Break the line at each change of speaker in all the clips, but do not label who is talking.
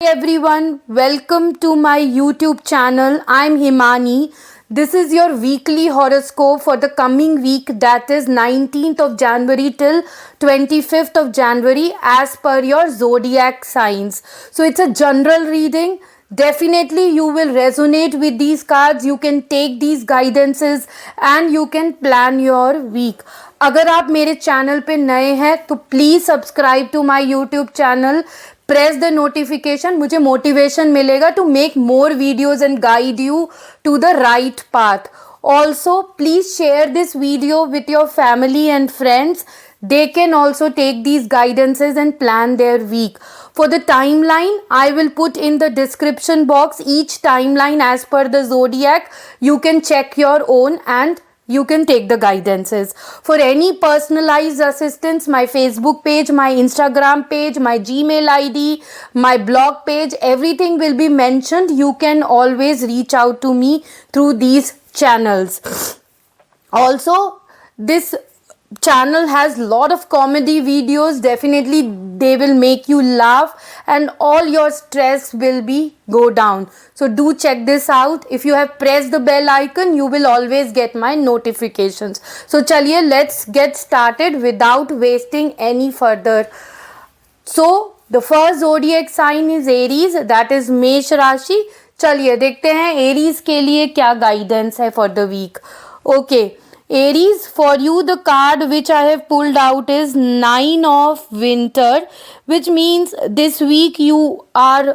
Hey everyone, welcome to my YouTube channel. I'm Himani. This is your weekly horoscope for the coming week, that is 19th of January till 25th of January, as per your zodiac signs. So it's a general reading. Definitely you will resonate with these cards. You can take these guidances and you can plan your week. अगर आप मेरे channel पे नए हैं तो please subscribe to my YouTube channel, press the notification, मुझे motivation मिलेगा to make more videos and guide you to the right path. Also, please share this video with your family and friends. They can also take these guidances and plan their week. For the timeline, I will put in the description box each timeline as per the zodiac. You can check your own and you can take the guidances. For any personalized assistance, my Facebook page, my Instagram page, my Gmail ID, my blog page, everything will be mentioned. You can always reach out to me through these channels. Also, this channel has lot of comedy videos. Definitely they will make you laugh and all your stress will be go down. So do check this out. If you have pressed the bell icon, you will always get my notifications. So chaliye, let's get started without wasting any further. So the first zodiac sign is Aries, that is मेष राशि. चलिए देखते हैं Aries के लिए क्या guidance है for the week. Okay Aries, for you the card which I have pulled out is 9 of Winter, which means this week you are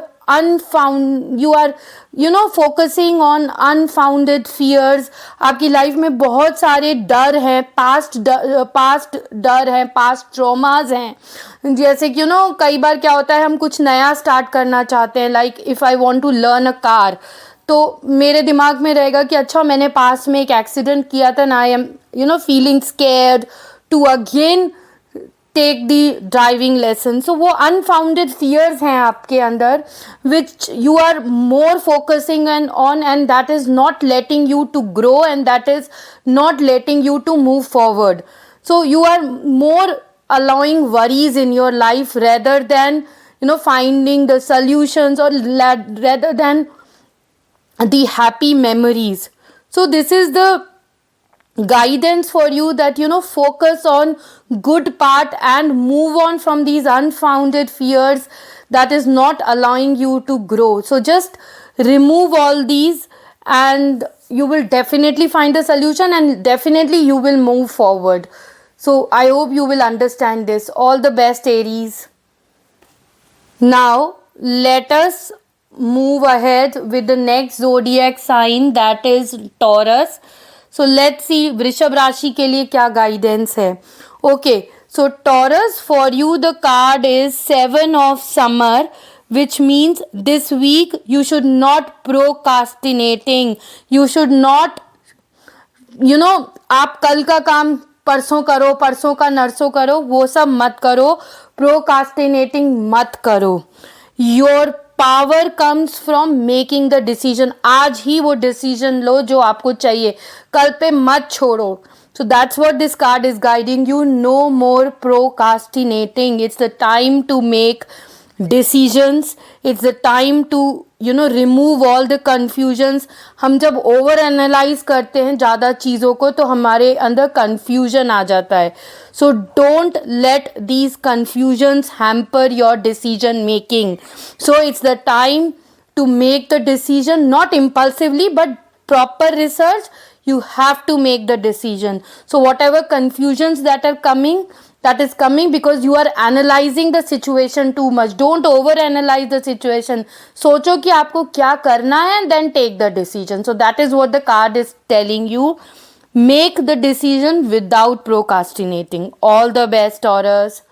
focusing on unfounded fears. आपकी लाइफ में बहुत सारे डर हैं, पास्ट डर हैं, पास्ट ट्रॉमाज हैं. जैसे कि कई बार क्या होता है, हम कुछ नया स्टार्ट करना चाहते हैं, like if I want to learn a car, तो मेरे दिमाग में रहेगा कि अच्छा मैंने पास में एक एक्सीडेंट किया था ना, I am feeling scared to again take the driving lesson. So वो अनफाउंडेड फियर्स हैं आपके अंदर, which you are more focusing and on, and that is not letting you to grow and that is not letting you to move forward. So you are more allowing worries in your life rather than finding the solutions, or rather than the happy memories. So this is the guidance for you that focus on good part and move on from these unfounded fears that is not allowing you to grow. So just remove all these and you will definitely find a solution and definitely you will move forward. So I hope you will understand this. All the best, Aries. Now let us move ahead with the next zodiac sign, that is Taurus. So let's see वृषभ राशि के लिए क्या guidance है. Okay, so Taurus, for you the card is 7 of Summer, which means this week you should not procrastinating. You should not आप कल का काम परसों करो, परसों का नरसों करो, वो सब मत करो. प्रोकास्टिनेटिंग मत करो. Your power comes from making the decision. आज ही वो डिसीजन लो जो आपको चाहिए, कल पे मत छोड़ो. So that's what this card is guiding you. No more procrastinating. It's the time to make decisions. It's the time to remove all the confusions. हम जब ओवर एनालाइज करते हैं ज़्यादा चीज़ों को तो हमारे अंदर confusion आ जाता है. So don't let these confusions hamper your decision making. So it's the time to make the decision, not impulsively but proper research. You have to make the decision. So whatever confusions that are coming, that is coming because you are analyzing the situation too much. Don't over analyze the situation. सोचो कि आपको क्या करना है and then take the decision. So that is what the card is telling you. Make the decision without procrastinating. All the best, Taurus.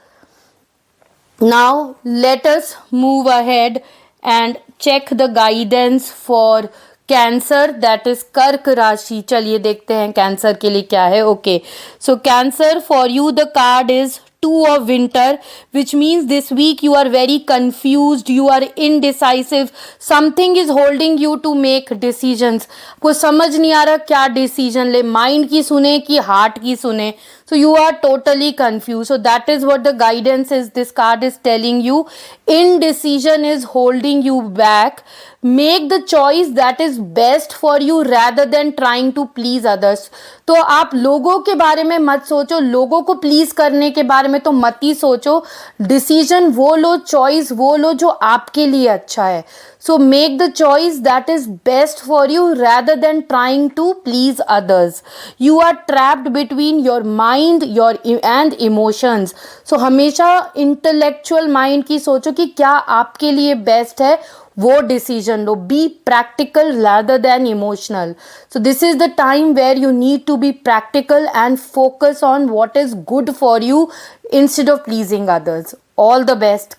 Now let us move ahead and check the guidance for cancer, that is कर्क राशि. चलिए देखते हैं cancer के लिए क्या है. Okay, so cancer, for you the card is 2 of Winter, which means this week you are very confused, you are indecisive, something is holding you to make decisions. को समझ नहीं आ रहा क्या डिसीजन ले, माइंड की सुने कि हार्ट की सुने. So you are totally confused. So that is what the guidance is. This card is telling you indecision is holding you back. Make the choice that is best for you rather than trying to please others. तो आप लोगों के बारे में मत सोचो, लोगों को प्लीज करने के बारे में तो मत ही सोचो. डिसीजन वो लो, चॉइस वो लो जो आपके लिए अच्छा है. So make the choice that is best for you rather than trying to please others. You are trapped between your mind and emotions. So हमेशा intellectual mind की सोचो कि क्या आपके लिए बेस्ट है, वो decision low. Be practical rather than emotional. So this is the time where you need to be practical and focus on what is good for you instead of pleasing others. All the best,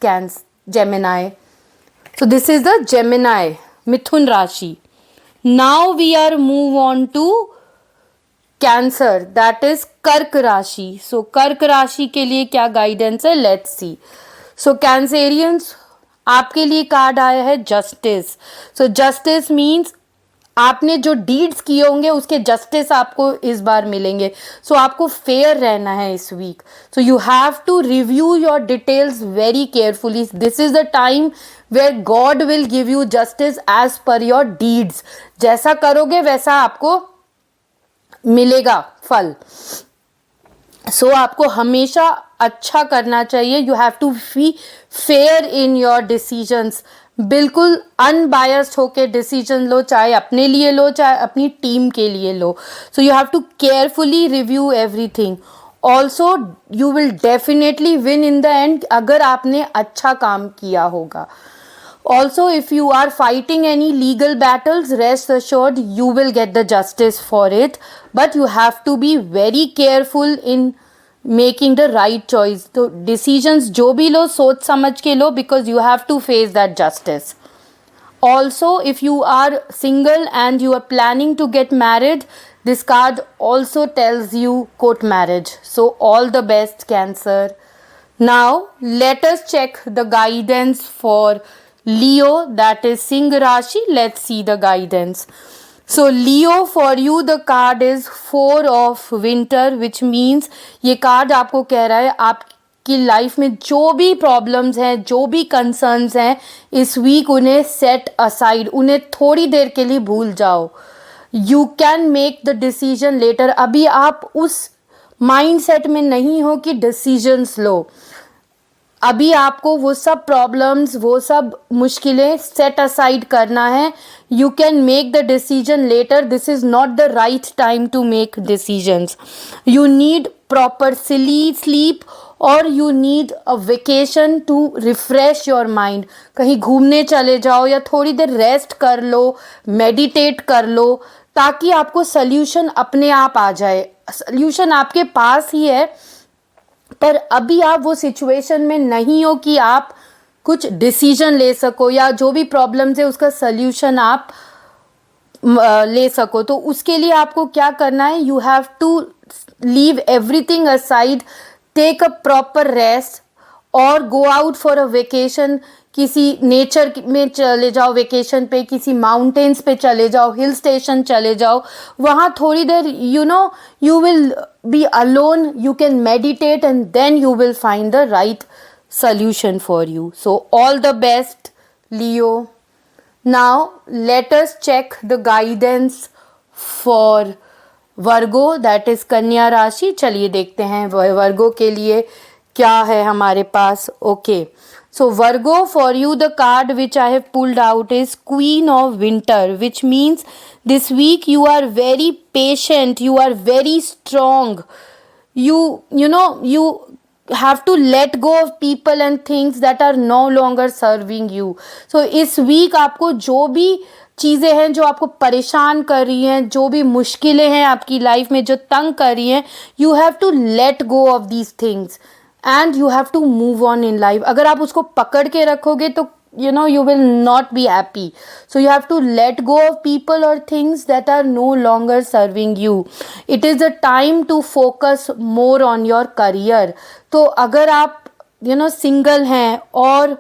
Gemini. So this is the Gemini, Mithun Rashi. Now we are move on to Cancer, that is Kark Rashi. So Kark Rashi के लिए क्या guidance है? Let's see. So Cancerians, आपके लिए card आया है justice. सो justice means आपने जो डीड्स किए होंगे उसके जस्टिस आपको इस बार मिलेंगे. सो आपको फेयर रहना है इस week. So you have to review your details very carefully. This is the time where God will give you justice as per your deeds. जैसा करोगे वैसा आपको मिलेगा फल. सो आपको हमेशा अच्छा करना चाहिए. You have to be fair in your decisions. बिल्कुल अनबायस्ड होके डिसीजन लो, चाहे अपने लिए लो चाहे अपनी टीम के लिए लो. So you have to carefully review everything. Also you will definitely win in the end अगर आपने अच्छा काम किया होगा. Also, if you are fighting any legal battles, rest assured you will get the justice for it. But you have to be very careful in making the right choice. तो decisions जो भी लो सोच समझ के लो because you have to face that justice. Also, if you are single and you are planning to get married, this card also tells you court marriage. So all the best, Cancer. Now let us check the guidance for Leo, that is Singh Rashi. Let's see the guidance. So Leo, for you the card is 4 of winter, which means ये card आपको कह रहा है आपकी life में जो भी problems हैं, जो भी कंसर्न्स हैं, इस वीक उन्हें सेट असाइड, उन्हें थोड़ी देर के लिए भूल जाओ. You can make the decision later. अभी आप उस माइंड सेट में नहीं हो कि डिसीजंस लो. अभी आपको वो सब प्रॉब्लम्स, वो सब मुश्किलें सेट असाइड करना है. You can make the decision later. This is not the right time to make decisions. You need proper sleep और you need a vacation to refresh your mind. कहीं घूमने चले जाओ या थोड़ी देर रेस्ट कर लो, मेडिटेट कर लो, ताकि आपको सल्यूशन अपने आप आ जाए. सल्यूशन आपके पास ही है, पर अभी आप वो सिचुएशन में नहीं हो कि आप कुछ डिसीजन ले सको या जो भी प्रॉब्लम्स है उसका सल्यूशन आप ले सको. तो उसके लिए आपको क्या करना है? You have to leave everything aside, take a proper rest और go out for a vacation. किसी नेचर में चले जाओ वेकेशन पे, किसी माउंटेन्स पे चले जाओ, हिल स्टेशन चले जाओ. वहाँ थोड़ी देर you will be alone, you can meditate and then you will find the right solution for you. So all the best, Leo. Now let us check the guidance for Virgo, that is कन्या राशि. चलिए देखते हैं वर्गो के लिए क्या है हमारे पास. Okay. So Virgo, for you the card which I have pulled out is Queen of Winter, which means this week you are very patient, you are very strong. You have to let go of people and things that are no longer serving you. So इस week आपको जो भी चीज़ें हैं जो आपको परेशान कर रही हैं, जो भी मुश्किलें हैं आपकी लाइफ में जो तंग कर रही हैं, you have to let go of these things. And you have to move on in life. अगर आप उसको पकड़ के रखोगे तो you will not be happy. So you have to let go of people or things that are no longer serving you. It is a time to focus more on your career. तो अगर आप single हैं और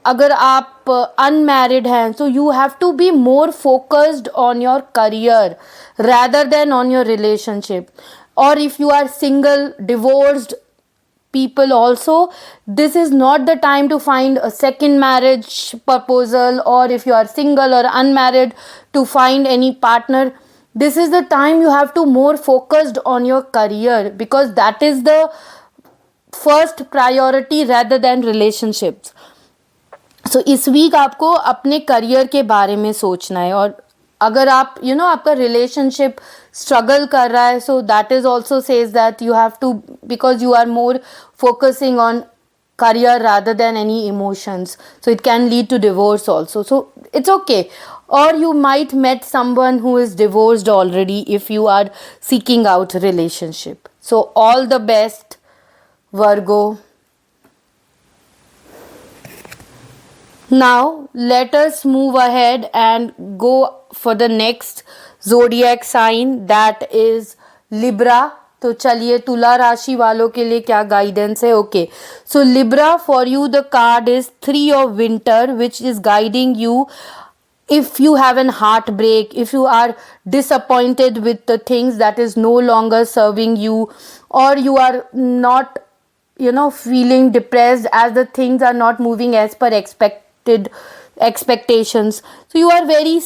अगर आप unmarried हैं, so you have to be more focused on your career rather than on your relationship. or if you are single, divorced people also, this is not the time to find a second marriage proposal, or if you are single or unmarried, to find any partner. This is the time you have to more focused on your career, because that is the first priority rather than relationships. सो इस week आपको अपने career के बारे में सोचना है, और अगर आप आपका रिलेशनशिप स्ट्रगल कर रहा है, so that is also says that you have to, because you are more focusing on career rather than any emotions, so it can lead to divorce also. So it's okay, or you might met someone who is divorced already if you are seeking out a relationship. So all the best, Virgo. Now, let us move ahead and go for the next zodiac sign, that is Libra. तो चलिए तुला राशि वालों के लिए क्या guidance है. Okay, so Libra, for you the card is 3 of winter, which is guiding you. If you have an heartbreak, if you are disappointed with the things that is no longer serving you, or you are not feeling depressed as the things are not moving as per expectations, so you are very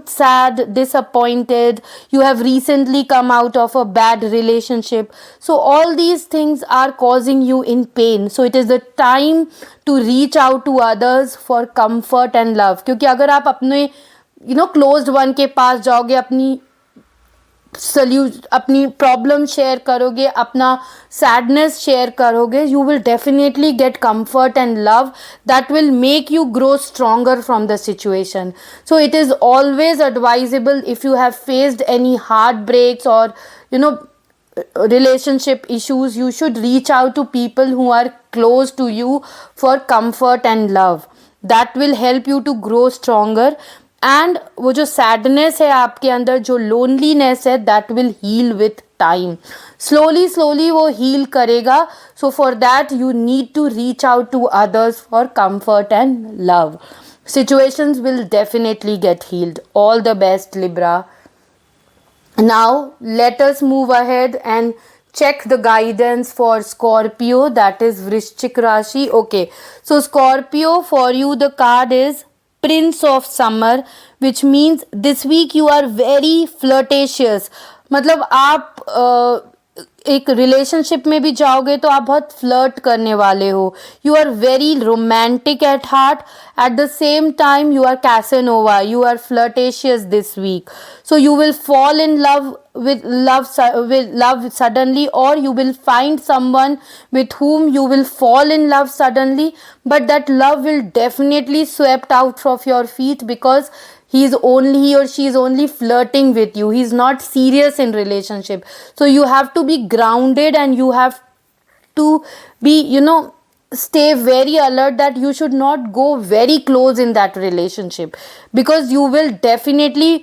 sad, disappointed, you have recently come out of a bad relationship, so all these things are causing you in pain. So it is the time to reach out to others for comfort and love. क्योंकि अगर आप अपने closed one के पास जाओगे, अपनी problem share करोगे, अपना sadness share करोगे, you will definitely get comfort and love that will make you grow stronger from the situation. So it is always advisable, if you have faced any heart breaks और relationship issues, you should reach out to people who are close to you for comfort and love. That will help you to grow stronger. And वो जो sadness है आपके अंदर, जो loneliness है, that will heal with time. Slowly slowly वो heal करेगा. So for that you need to reach out to others for comfort and love. Situations will definitely get healed. All the best, Libra. Now let us move ahead and check the guidance for Scorpio, that is Vrishchik Rashi. Okay, so Scorpio, for you the card is Prince of Summer, which means this week you are very flirtatious. मतलब आप एक relationship में भी जाओगे तो आप बहुत flirt करने वाले हो. You are very romantic at heart, at the same time you are Casanova, you are flirtatious this week. So you will fall in love with love suddenly, or you will find someone with whom you will fall in love suddenly, but that love will definitely swept out of your feet, because he or she is only flirting with you. He is not serious in relationship. So you have to be grounded, and you have to be stay very alert that you should not go very close in that relationship, because you will definitely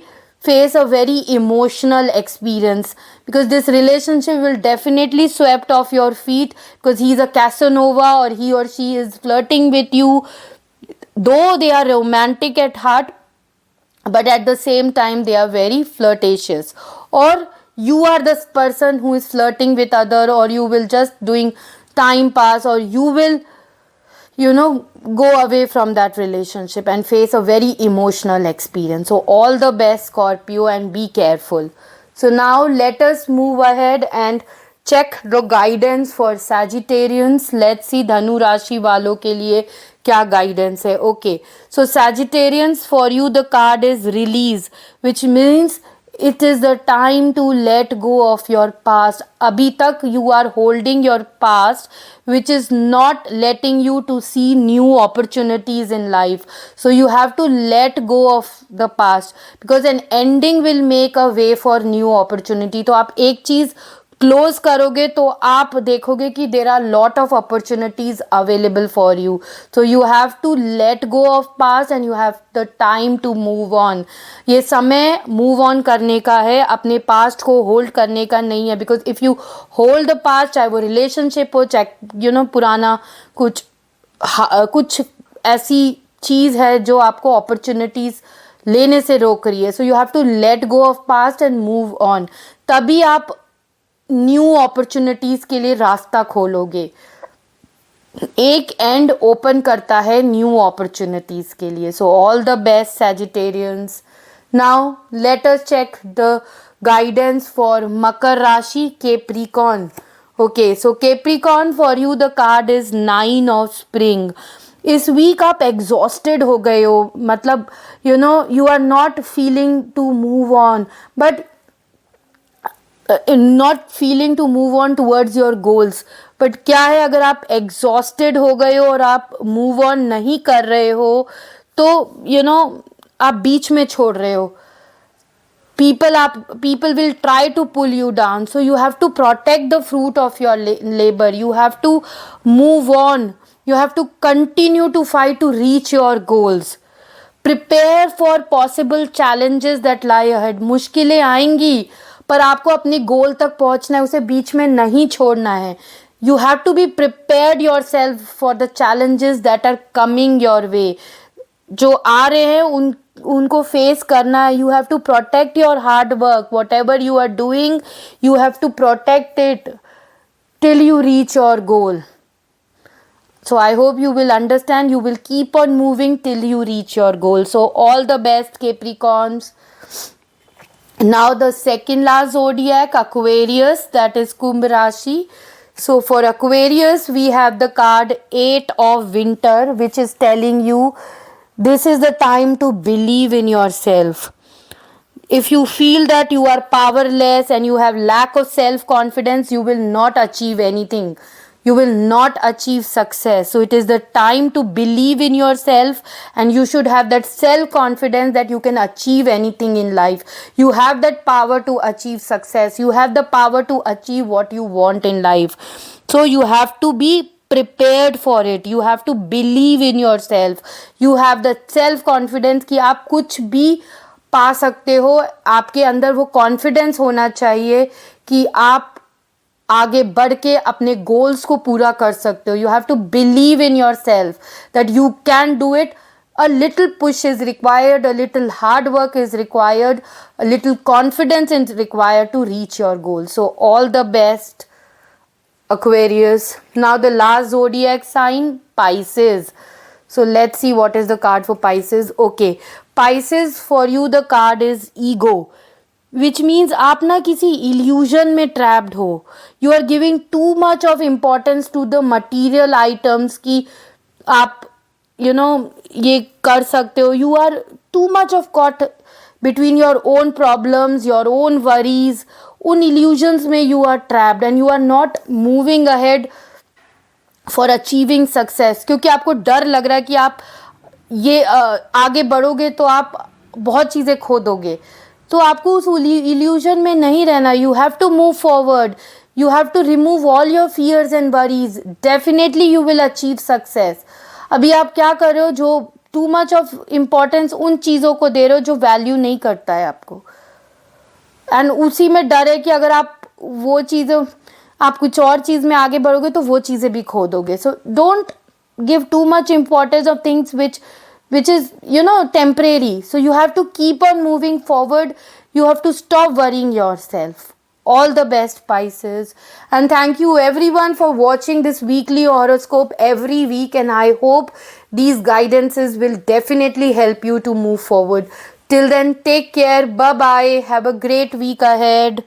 face a very emotional experience, because this relationship will definitely swept off your feet, because he's a Casanova or he or she is flirting with you, though they are romantic at heart, but at the same time they are very flirtatious. Or you are the person who is flirting with other, or you will just doing time pass, or you will go away from that relationship and face a very emotional experience. So all the best, Scorpio, and be careful. So now let us move ahead and check the guidance for Sagittarians. Let's see Dhanu Rashi वालों के लिए क्या guidance है. Okay, so Sagittarians, for you the card is Release, which means it is the time to let go of your past. अभी तक you are holding your past, which is not letting you to see new opportunities in life. So you have to let go of the past, because an ending will make a way for new opportunity. तो आप एक चीज़ close करोगे तो आप देखोगे कि there are lot of opportunities available for you. So you have to let go of past, and you have the time to move on. ये समय मूव ऑन करने का है, अपने पास्ट को होल्ड करने का नहीं है. Because if you hold the past, चाहे वो रिलेशनशिप हो, चाहे पुराना कुछ ऐसी चीज़ है जो आपको अपॉर्चुनिटीज़ लेने से रोक रही है. So you have to let go of past and move on. तभी आप न्यू अपॉर्चुनिटीज के लिए रास्ता खोलोगे. एक एंड ओपन करता है न्यू अपॉर्चुनिटीज के लिए. So all the best Sagittarians. Now let us check the guidance for Makar Rashi, Capricorn. Okay, so Capricorn, for you the card is 9 of spring. इस वीक आप एग्जॉस्टेड हो गए हो, मतलब you are not feeling to move on, but not feeling to move on towards your goals. But क्या है, अगर आप एग्जॉस्टेड हो गए हो और आप मूव ऑन नहीं कर रहे हो, तो आप बीच में छोड़ रहे हो. People will try to pull you down, so you have to protect the fruit of your labor. You have to move on. You have to continue to fight to reach your goals. Prepare for possible challenges that lie ahead. मुश्किलें आएंगी, पर आपको अपने गोल तक पहुंचना है, उसे बीच में नहीं छोड़ना है. You have to be prepared yourself for the challenges that are coming your way. जो आ रहे हैं उनको फेस करना है. You have to protect your hard work. Whatever you are doing, you have to protect it till you reach your goal. So I hope you will understand. You will keep on moving till you reach your goal. So all the best, Capricorns. Now the second last zodiac, Aquarius, that is Kumbh Rashi. So for Aquarius, we have the card 8 of Winter, which is telling you this is the time to believe in yourself. If you feel that you are powerless and you have lack of self-confidence, you will not achieve anything. You will not achieve success. So it is the time to believe in yourself, and you should have that self-confidence that you can achieve anything in life. You have that power to achieve success. You have the power to achieve what you want in life. So you have to be prepared for it. You have to believe in yourself. You have the self confidence कि आप कुछ भी पा सकते हो. आपके अंदर वो कॉन्फिडेंस होना चाहिए कि आप आगे बढ़ के अपने गोल्स को पूरा कर सकते हो. You have to believe in yourself that you can do it. A little push is required, a little hard work is required, a little confidence is required to reach your goal. So all the best, Aquarius. Now the last zodiac sign, Pisces. So let's see what is the card for Pisces. Okay, Pisces, for you the card is ego, which means आप ना किसी illusion में trapped हो. You are giving too much of importance to the material items कि आप ये कर सकते हो. You are too much of caught between your own problems, your own worries. उन illusions में you are trapped and you are not moving ahead for achieving success, क्योंकि आपको डर लग रहा है कि आप ये आगे बढ़ोगे तो आप बहुत चीज़ें खो दोगे. तो आपको उस इल्यूजन में नहीं रहना. You have to move forward. You have to remove all your fears and worries. Definitely you will achieve success. अभी आप क्या कर रहे हो, जो टू मच ऑफ इम्पोर्टेंस उन चीज़ों को दे रहे हो जो वैल्यू नहीं करता है आपको, एंड उसी में डर है कि अगर आप वो चीज़ें, आप कुछ और चीज़ में आगे बढ़ोगे तो वो चीज़ें भी खो दोगे. So don't give too much importance of things which is temporary. So you have to keep on moving forward. You have to stop worrying yourself. All the best, Pisces, and thank you everyone for watching this weekly horoscope every week, and I hope these guidances will definitely help you to move forward. Till then, take care. Bye bye. Have a great week ahead.